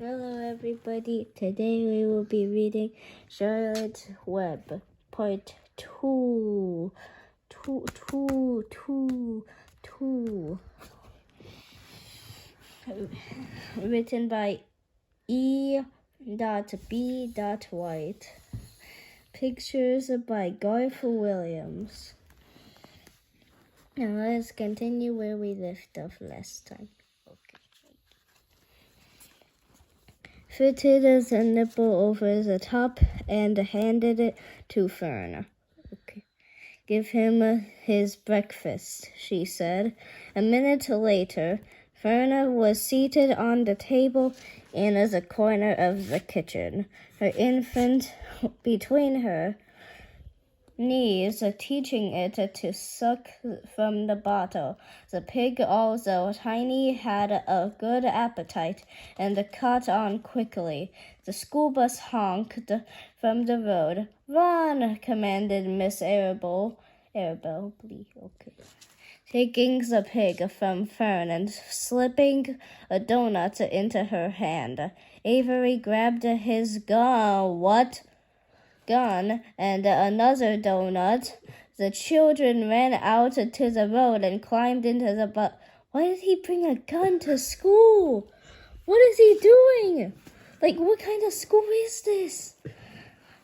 Hello, everybody. Today we will be reading Charlotte's Web, Part 2. Written by E.B. White. Pictures by Garth Williams. And let's continue where we left off last time. Fitted the nipple over the top and handed it to Fern. Give him his breakfast, she said. A minute later, Fern was seated on the table in the corner of the kitchen, her infant between her knees, teaching it to suck from the bottle. The pig, although tiny, had a good appetite and caught on quickly. The school bus honked from the road. "Run!" commanded Miss Arable, taking the pig from Fern and slipping a donut into her hand. Avery grabbed his gun and another donut. The children ran out to the road and climbed into the bus. Why did he bring a gun to school? What is he doing? What kind of school is this?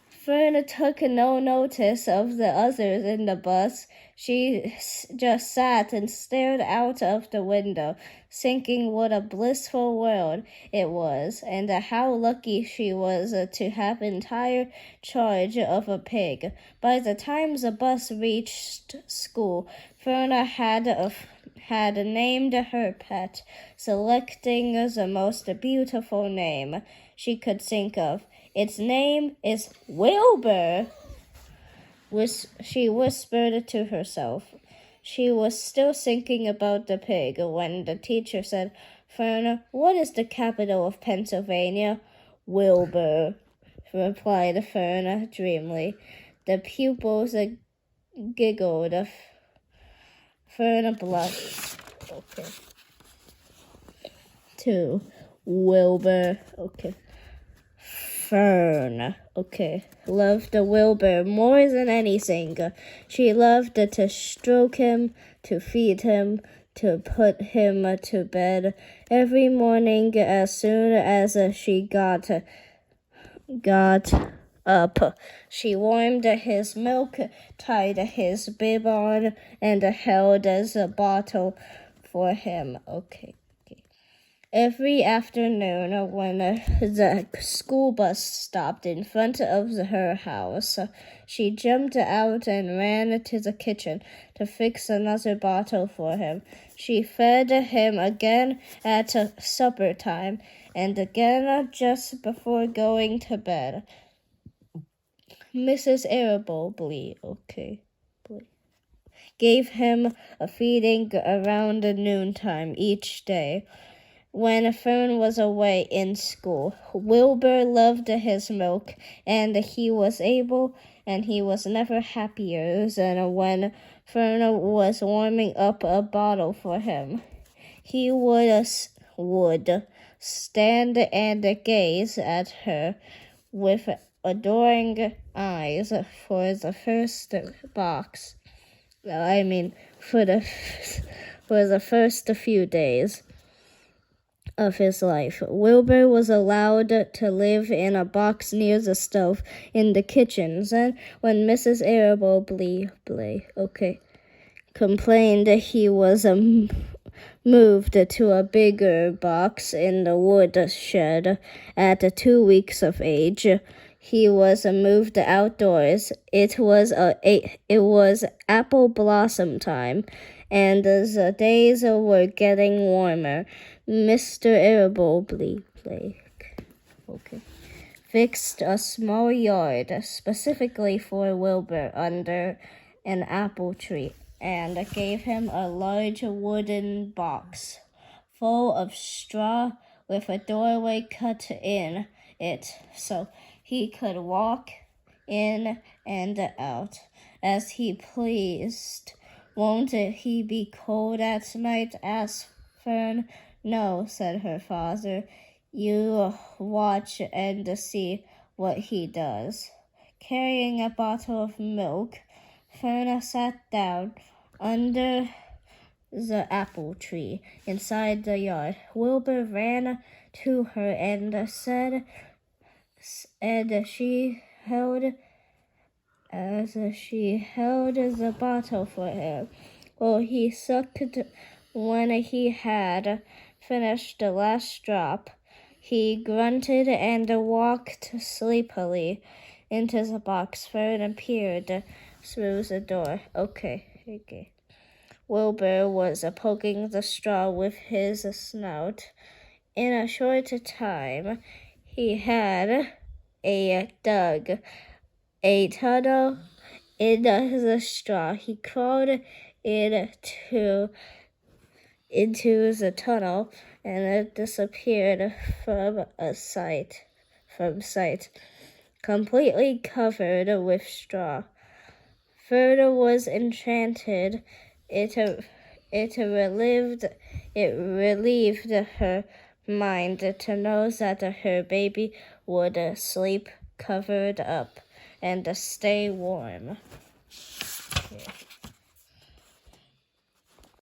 Fern took no notice of the others in the bus. She just sat and stared out of the window, thinking what a blissful world it was, and how lucky she was to have entire charge of a pig. By the time the bus reached school, Fern had named her pet, selecting the most beautiful name she could think of. Its name is Wilbur, she whispered to herself. She was still thinking about the pig when the teacher said, "Fern, what is the capital of Pennsylvania?" "Wilbur," replied Fern dreamily. The pupils giggled. Fern blushed. 2. Wilbur. Fern. Loved Wilbur more than anything. She loved to stroke him, to feed him, to put him to bed. Every morning as soon as she got up, she warmed his milk, tied his bib on, and held the bottle for him. Every afternoon, when the school bus stopped in front of her house, she jumped out and ran to the kitchen to fix another bottle for him. She fed him again at supper time and again just before going to bed. Mrs. Arable gave him a feeding around noontime each day. When Fern was away in school, Wilbur loved his milk, and he was never happier than when Fern was warming up a bottle for him. He would stand and gaze at her with adoring eyes for the first few days of his life. Wilbur was allowed to live in a box near the stove in the kitchen. Then, when Mrs. Arable complained, he was moved to a bigger box in the woodshed. At 2 weeks of age, he was moved outdoors. It was apple blossom time, and the days were getting warmer. Mr. Arable fixed a small yard specifically for Wilbur under an apple tree and gave him a large wooden box full of straw with a doorway cut in it so he could walk in and out as he pleased. "Won't he be cold at night?" asked Fern. "No," said her father. You watch and see what he does. Carrying a bottle of milk, Fern sat down under the apple tree inside the yard. Wilbur ran to her and said, and she held the bottle for him. Well, he sucked when he had finished the last drop. He grunted and walked sleepily into the box. Fern peered through the door. Okay. Wilbur was poking the straw with his snout. In a short time, he had dug a tunnel in the straw. He crawled into the tunnel and disappeared from sight, completely covered with straw. Fern was enchanted. It relieved her mind to know that her baby would sleep covered up and stay warm.